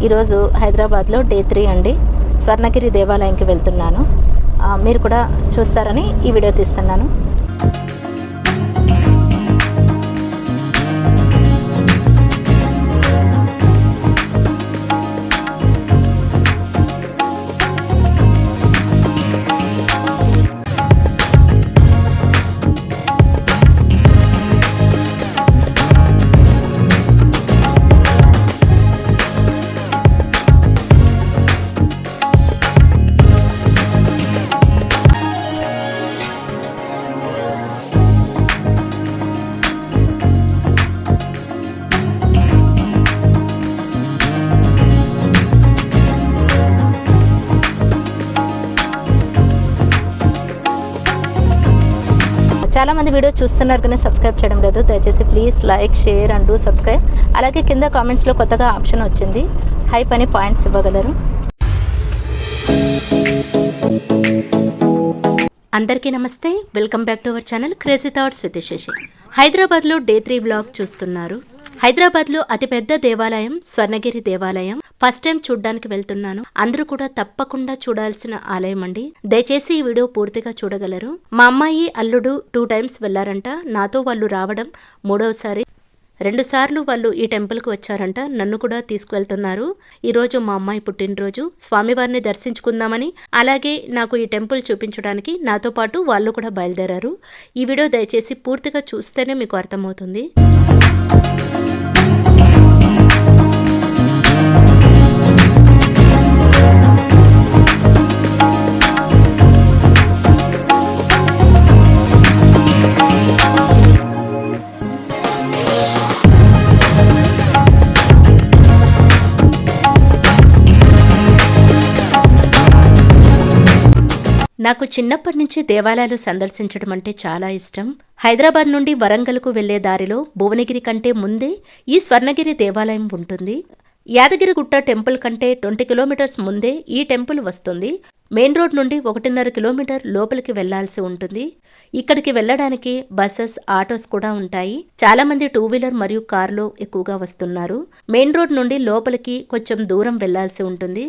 ఈరోజు హైదరాబాద్లో డే 3 అండి. స్వర్ణగిరి దేవాలయంకి వెళ్తున్నాను. మీరు కూడా చూస్తారని ఈ వీడియో తీస్తున్నాను. చాలా మంది వీడియో చూస్తున్నారు కానీ సబ్స్క్రైబ్ చేయడం లేదు. దయచేసి please like, share and do subscribe. అలాగే కింద కామెంట్స్లో కొత్తగా ఆప్షన్ వచ్చింది, హైప్ అని పాయింట్స్ ఇవ్వగలరు. అందరికీ నమస్తే, welcome back to our channel crazy thoughts with Shashi. హైదరాబాద్లో డే 3 బ్లాగ్ చూస్తున్నారు. హైదరాబాద్లో అతిపెద్ద దేవాలయం స్వర్ణగిరి దేవాలయం. ఫస్ట్ టైం చూడ్డానికి వెళ్తున్నాను. అందరూ కూడా తప్పకుండా చూడాల్సిన ఆలయం అండి. దయచేసి ఈ వీడియో పూర్తిగా చూడగలరు. మా అమ్మాయి అల్లుడు 2 టైమ్స్ వెళ్లారంట. నాతో వాళ్ళు రావడం 3వసారి. 2 సార్లు వాళ్ళు ఈ టెంపుల్కి వచ్చారంట. నన్ను కూడా తీసుకువెళ్తున్నారు. ఈరోజు మా అమ్మాయి పుట్టినరోజు. స్వామివారిని దర్శించుకుందామని, అలాగే నాకు ఈ టెంపుల్ చూపించడానికి నాతో పాటు వాళ్ళు కూడా బయలుదేరారు. ఈ వీడియో దయచేసి పూర్తిగా చూస్తేనే మీకు అర్థమవుతుంది. నాకు చిన్నప్పటి నుంచి దేవాలయాలు సందర్శించడం అంటే చాలా ఇష్టం. హైదరాబాద్ నుండి వరంగల్కు వెళ్లే దారిలో భువనగిరి కంటే ముందే ఈ స్వర్ణగిరి దేవాలయం ఉంటుంది. యాదగిరిగుట్ట టెంపుల్ కంటే 20 కిలోమీటర్స్ ముందే ఈ టెంపుల్ వస్తుంది. మెయిన్ రోడ్ నుండి 1.5 కిలోమీటర్ లోపలికి వెళ్లాల్సి ఉంటుంది. ఇక్కడికి వెళ్లడానికి బస్సెస్, ఆటోస్ కూడా ఉంటాయి. చాలా మంది 2 వీలర్ మరియు కార్లో ఎక్కువగా వస్తున్నారు. మెయిన్ రోడ్ నుండి లోపలికి కొంచెం దూరం వెళ్లాల్సి ఉంటుంది.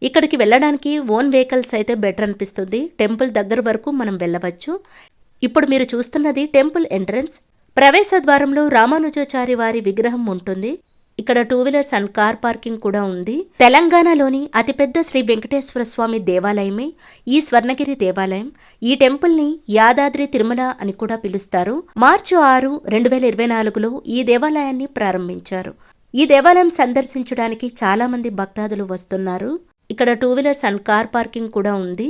ఇక్కడికి వెళ్ళడానికి ఓన్ వెహికల్స్ అయితే బెటర్ అనిపిస్తుంది. టెంపుల్ దగ్గర వరకు మనం వెళ్ళవచ్చు. ఇప్పుడు మీరు చూస్తున్నది టెంపుల్ ఎంట్రన్స్. ప్రవేశ ద్వారంలో రామానుజాచారి వారి విగ్రహం ఉంటుంది. ఇక్కడ 2 వీలర్స్ అండ్ కార్ పార్కింగ్ కూడా ఉంది. తెలంగాణలోని అతిపెద్ద శ్రీ వెంకటేశ్వర స్వామి దేవాలయమే ఈ స్వర్ణగిరి దేవాలయం. ఈ టెంపుల్ ని యాదాద్రి తిరుమల అని కూడా పిలుస్తారు. మార్చి 6, 2024లో ఈ దేవాలయాన్ని ప్రారంభించారు. ఈ దేవాలయం సందర్శించడానికి చాలా మంది భక్తాదులు వస్తున్నారు. ఇక్కడ 2 వీలర్స్ అండ్ కార్ పార్కింగ్ కూడా ఉంది.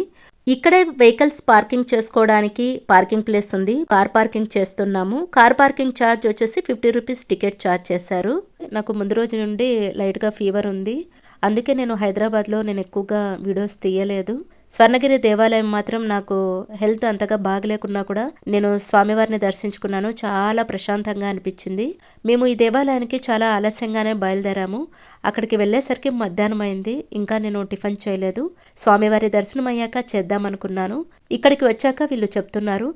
ఇక్కడే వెహికల్స్ పార్కింగ్ చేసుకోవడానికి పార్కింగ్ ప్లేస్ ఉంది. కార్ పార్కింగ్ చేస్తున్నాము. కార్ పార్కింగ్ ఛార్జ్ వచ్చేసి 50 రూపీస్ టికెట్ ఛార్జ్ చేశారు. నాకు ముందు రోజు నుండి లైట్గా ఫీవర్ ఉంది. అందుకే నేను హైదరాబాద్లో ఎక్కువగా వీడియోస్ తీయలేదు. స్వర్ణగిరి దేవాలయం మాత్రం నాకు హెల్త్ అంతగా బాగలేకున్నా కూడా నేను స్వామివారిని దర్శించుకున్నాను. చాలా ప్రశాంతంగా అనిపించింది. మేము ఈ దేవాలయానికి చాలా ఆలస్యంగానే బయలుదేరాము. అక్కడికి వెళ్ళేసరికి మధ్యాహ్నం అయింది. ఇంకా నేను టిఫిన్ చేయలేదు. స్వామివారి దర్శనం అయ్యాక చేద్దామనుకున్నాను. ఇక్కడికి వచ్చాక వీళ్ళు చెప్తున్నారు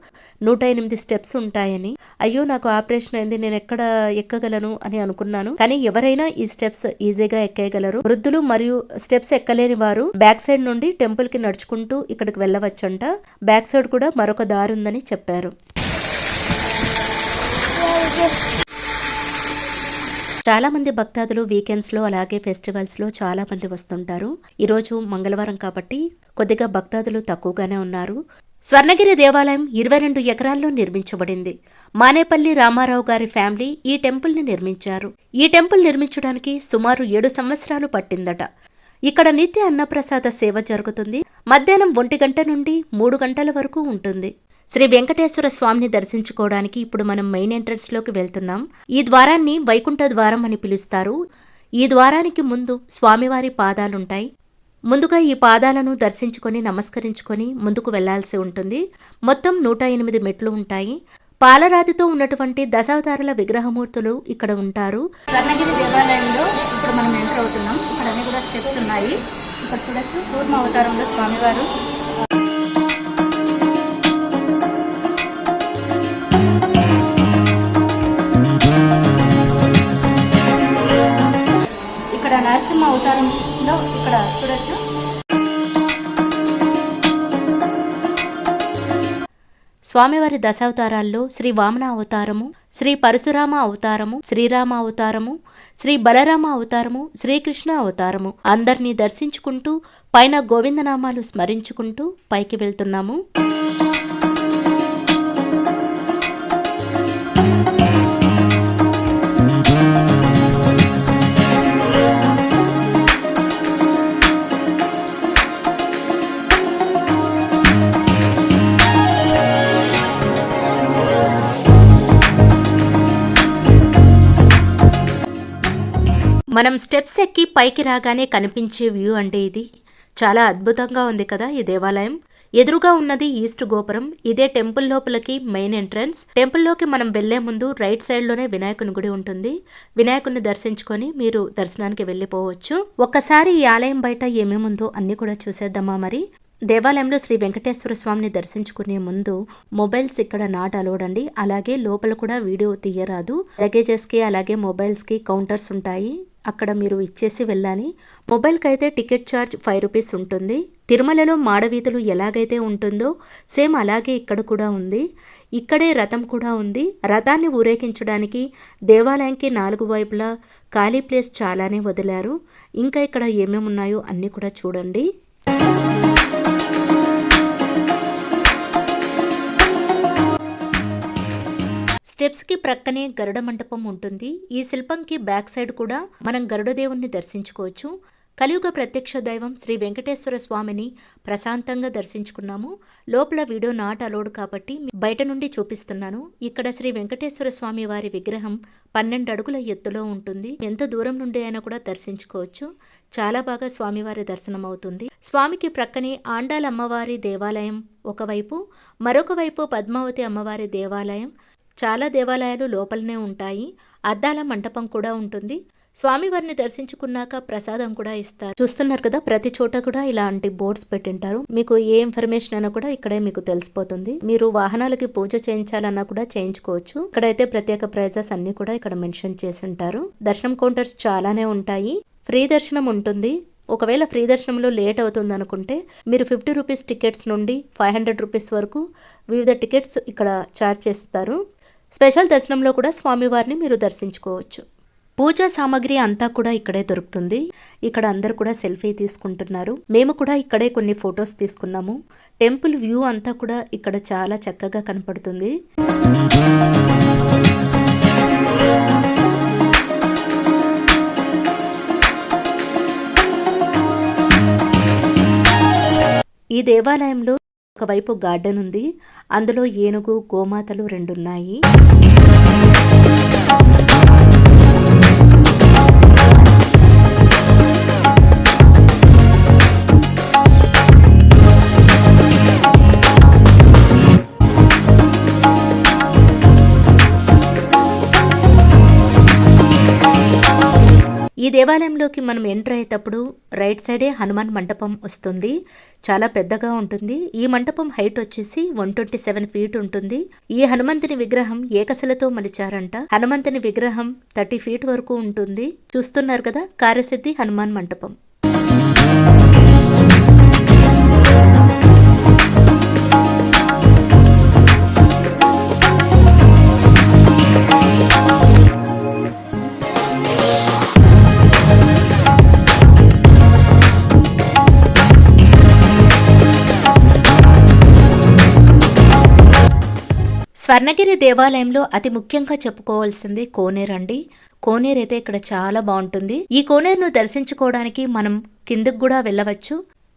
108 స్టెప్స్ ఉంటాయని. అయ్యో, నాకు ఆపరేషన్ అయింది, నేను ఎక్కడ ఎక్కగలను అని అనుకున్నాను. కానీ ఎవరైనా ఈ స్టెప్స్ ఈజీగా ఎక్కేయగలరు. వృద్ధులు మరియు స్టెప్స్ ఎక్కలేని వారు బ్యాక్ సైడ్ నుండి టెంపుల్ కి నడుచుకుంటూ ఇక్కడికి వెళ్ళవచ్చంట. బ్యాక్ సైడ్ కూడా మరొక దారి ఉందని చెప్పారు. చాలా మంది భక్తాదులు వీకెండ్స్ లో అలాగే ఫెస్టివల్స్ లో చాలా మంది వస్తుంటారు. ఈరోజు మంగళవారం కాబట్టి కొద్దిగా భక్తాదులు తక్కువగానే ఉన్నారు. స్వర్ణగిరి దేవాలయం 22 ఎకరాల్లో నిర్మించబడింది. మానేపల్లి రామారావు గారి ఫ్యామిలీ ఈ టెంపుల్ ని నిర్మించారు. ఈ టెంపుల్ నిర్మించడానికి సుమారు 7 సంవత్సరాలు పట్టిందట. ఇక్కడ నిత్య అన్నప్రసాద సేవ జరుగుతుంది. మధ్యాహ్నం 1 గంట నుండి 3 గంటల వరకు ఉంటుంది. శ్రీ వెంకటేశ్వర స్వామిని దర్శించుకోవడానికి ఇప్పుడు మనం మెయిన్ ఎంట్రన్స్ లోకి వెళ్తున్నాం. ఈ ద్వారాన్ని వైకుంఠ ద్వారం అని పిలుస్తారు. ఈ ద్వారానికి ముందు స్వామివారి పాదాలుంటాయి. ముందుగా ఈ పాదాలను దర్శించుకొని నమస్కరించుకొని ముందుకు వెళ్లాల్సి ఉంటుంది. మొత్తం 108 మెట్లు ఉంటాయి. పాలరాతితో ఉన్నటువంటి దశావతారాల విగ్రహమూర్తులు ఇక్కడ ఉంటారు. స్వర్ణగిరి దేవాలయంలో ఇప్పుడు మనం ఎంటర్ అవుతున్నాం. ఇక్కడ అన్ని కూడా స్టెప్స్ ఉన్నాయి. ఇక్కడ చూడొచ్చు కూర్మ అవతారంలో స్వామివారు. నరసింహ అవతారంలో ఇక్కడ చూడొచ్చు. స్వామివారి దశావతారాల్లో శ్రీ వామన అవతారము, శ్రీ పరశురామ అవతారము, శ్రీరామ అవతారము, శ్రీ బలరామ అవతారము, శ్రీకృష్ణ అవతారము అందరినీ దర్శించుకుంటూ పైన గోవిందనామాలు స్మరించుకుంటూ పైకి వెళ్తున్నాము. మనం స్టెప్స్ ఎక్కి పైకి రాగానే కనిపించే వ్యూ అంటే ఇది చాలా అద్భుతంగా ఉంది కదా. ఈ దేవాలయం ఎదురుగా ఉన్నది ఈస్ట్ గోపురం. ఇదే టెంపుల్ లోపలికి మెయిన్ ఎంట్రన్స్. టెంపుల్లోకి మనం వెళ్లే ముందు రైట్ సైడ్ లోనే వినాయకుని గుడి ఉంటుంది. వినాయకుడిని దర్శించుకొని మీరు దర్శనానికి వెళ్ళిపోవచ్చు. ఒక్కసారి ఈ ఆలయం బయట ఏమేముందో అన్ని కూడా చూసేద్దామా మరి. దేవాలయంలో శ్రీ వెంకటేశ్వర స్వామిని దర్శించుకునే ముందు మొబైల్స్ ఇక్కడ నాట్ అలౌడ్ అండి. అలాగే లోపల కూడా వీడియో తీయరాదు. లగేజెస్కి అలాగే మొబైల్స్కి కౌంటర్స్ ఉంటాయి, అక్కడ మీరు ఇచ్చేసి వెళ్ళాలి. మొబైల్కి అయితే టికెట్ ఛార్జ్ 5 రూపీస్ ఉంటుంది. తిరుమలలో మాడవీధులు ఎలాగైతే ఉంటుందో సేమ్ అలాగే ఇక్కడ కూడా ఉంది. ఇక్కడే రథం కూడా ఉంది. రథాన్ని ఊరేగించడానికి దేవాలయానికి 4 వైపులా ఖాళీ ప్లేస్ చాలానే వదిలారు. ఇంకా ఇక్కడ ఏమేమి ఉన్నాయో అన్నీ కూడా చూడండి. స్టెప్స్కి ప్రక్కనే గరుడ మంటపం ఉంటుంది. ఈ శిల్పంకి బ్యాక్ సైడ్ కూడా మనం గరుడ దేవుణ్ణి దర్శించుకోవచ్చు. కలియుగ ప్రత్యక్ష దైవం శ్రీ వెంకటేశ్వర స్వామిని ప్రశాంతంగా దర్శించుకున్నాము. లోపల వీడియో నాట్ అలౌడ్ కాబట్టి బయట నుండి చూపిస్తున్నాను. ఇక్కడ శ్రీ వెంకటేశ్వర స్వామి వారి విగ్రహం 12 అడుగుల ఎత్తులో ఉంటుంది. ఎంత దూరం నుండి అయినా కూడా దర్శించుకోవచ్చు. చాలా బాగా స్వామివారి దర్శనం అవుతుంది. స్వామికి ప్రక్కనే ఆండాల అమ్మవారి దేవాలయం ఒకవైపు, మరొక వైపు పద్మావతి అమ్మవారి దేవాలయం. చాలా దేవాలయాలు లోపలనే ఉంటాయి. అద్దాల మంటపం కూడా ఉంటుంది. స్వామివారిని దర్శించుకున్నాక ప్రసాదం కూడా ఇస్తారు. చూస్తున్నారు కదా, ప్రతి చోట కూడా ఇలాంటి బోర్డ్స్ పెట్టింటారు. మీకు ఏ ఇన్ఫర్మేషన్ అయినా కూడా ఇక్కడే మీకు తెలిసిపోతుంది. మీరు వాహనాలకి పూజ చేయించాలన్నా కూడా చేయించుకోవచ్చు. ఇక్కడైతే ప్రత్యేక ప్రైజెస్ అన్ని కూడా ఇక్కడ మెన్షన్ చేసి ఉంటారు. దర్శనం కౌంటర్స్ చాలానే ఉంటాయి. ఫ్రీ దర్శనం ఉంటుంది. ఒకవేళ ఫ్రీ దర్శనంలో లేట్ అవుతుంది అనుకుంటే మీరు 50 రూపీస్ టికెట్స్ నుండి 500 రూపీస్ వరకు వివిధ టికెట్స్ ఇక్కడ ఛార్జ్ చేస్తారు. స్పెషల్ దర్శనంలో కూడా స్వామివారిని మీరు దర్శించుకోవచ్చు. పూజా సామాగ్రి అంతా కూడా ఇక్కడే దొరుకుతుంది. ఇక్కడ అందరు కూడా సెల్ఫీ తీసుకుంటున్నారు. మేము కూడా ఇక్కడే కొన్ని ఫొటోస్ తీసుకున్నాము. టెంపుల్ వ్యూ అంతా కూడా ఇక్కడ చాలా చక్కగా కనపడుతుంది. ఈ దేవాలయంలో ఒకవైపు గార్డెన్ ఉంది. అందులో ఏనుగు, గోమాతలు 2 ఉన్నాయి. ఈ దేవాలయంలోకి మనం ఎంటర్ అయ్యేటప్పుడు రైట్ సైడే హనుమాన్ మంటపం వస్తుంది. చాలా పెద్దగా ఉంటుంది. ఈ మంటపం హైట్ వచ్చేసి 127 ఫీట్ ఉంటుంది. ఈ హనుమంతుని విగ్రహం ఏకశిలతో మలిచారంట. హనుమంతుని విగ్రహం 30 ఫీట్ వరకు ఉంటుంది. చూస్తున్నారు కదా, కార్యసిద్ధి హనుమాన్ మంటపం. స్వర్ణగిరి దేవాలయంలో అతి ముఖ్యంగా చెప్పుకోవాల్సింది కోనేరు అండి. కోనేరు అయితే ఇక్కడ చాలా బాగుంటుంది. ఈ కోనేరును దర్శించుకోవడానికి మనం కిందకు కూడా వెళ్ళవచ్చు.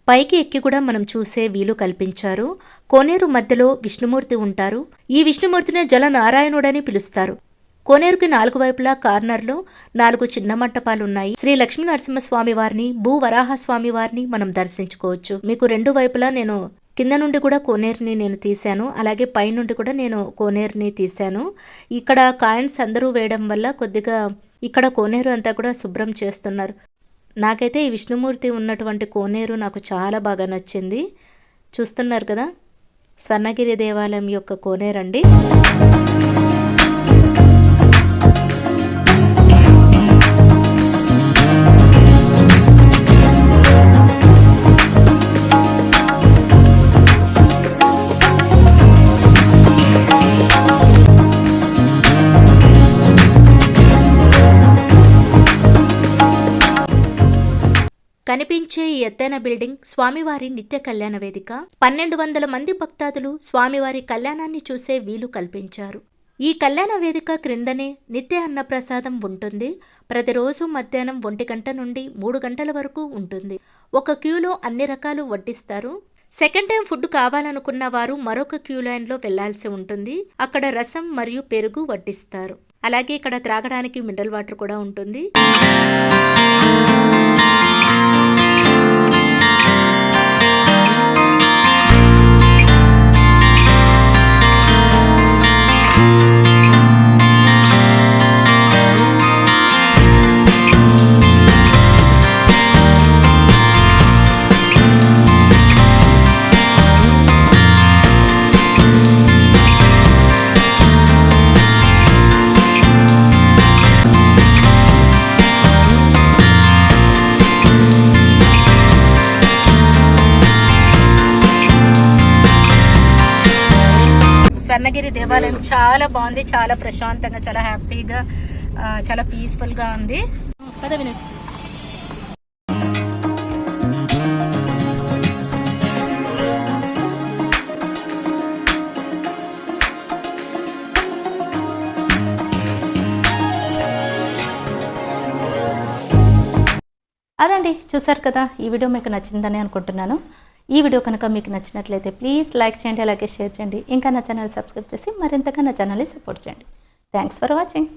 పైకి ఎక్కి కూడా మనం చూసే వీలు కల్పించారు. కోనేరు మధ్యలో విష్ణుమూర్తి ఉంటారు. ఈ విష్ణుమూర్తినే జల నారాయణుడని పిలుస్తారు. కోనేరుకి 4 వైపులా కార్నర్లో 4 చిన్న మంటపాలు ఉన్నాయి. శ్రీ లక్ష్మీ నరసింహస్వామి వారిని, భూ వరాహ స్వామి వారిని మనం దర్శించుకోవచ్చు. మీకు 2 వైపులా నేను కింద నుండి కూడా కోనేరుని నేను తీశాను, అలాగే పై నుండి కూడా నేను కోనేరుని తీశాను. ఇక్కడ కాయిన్స్ అందరూ వేయడం వల్ల కొద్దిగా ఇక్కడ కోనేరు అంతా కూడా శుభ్రం చేస్తున్నారు. నాకైతే ఈ విష్ణుమూర్తి ఉన్నటువంటి కోనేరు నాకు చాలా బాగా నచ్చింది. చూస్తున్నారు కదా, స్వర్ణగిరి దేవాలయం యొక్క కోనేరండి. కనిపించే ఈ ఎత్తైన బిల్డింగ్ స్వామివారి నిత్య కళ్యాణ వేదిక. 1200 మంది భక్తాదులు స్వామివారి కళ్యాణాన్ని చూసే వీలు కల్పించారు. ఈ కళ్యాణ వేదిక క్రిందనే నిత్య అన్నప్రసాదం ఉంటుంది. ప్రతిరోజు మధ్యాహ్నం 1 గంట నుండి 3 గంటల వరకు ఉంటుంది. ఒక క్యూలో అన్ని రకాలు వడ్డిస్తారు. సెకండ్ టైం ఫుడ్ కావాలనుకున్న వారు మరొక క్యూ లైన్లో వెళ్లాల్సి ఉంటుంది. అక్కడ రసం మరియు పెరుగు వడ్డిస్తారు. అలాగే ఇక్కడ త్రాగడానికి మినరల్ వాటర్ కూడా ఉంటుంది. స్వర్ణగిరి దేవాలయం చాలా బాగుంది, చాలా ప్రశాంతంగా, చాలా హ్యాపీగా, చాలా పీస్ఫుల్గా ఉంది. పద విను. అదండి, చూసారు కదా. ఈ వీడియో మీకు నచ్చిందని అనుకుంటున్నాను. ఈ వీడియో కనుక మీకు నచ్చినట్లయితే ప్లీజ్ లైక్ చేయండి, అలాగే షేర్ చేయండి. ఇంకా నా ఛానల్ సబ్స్క్రైబ్ చేసి మరింతగా నా ఛానల్ని సపోర్ట్ చేయండి. Thanks for watching.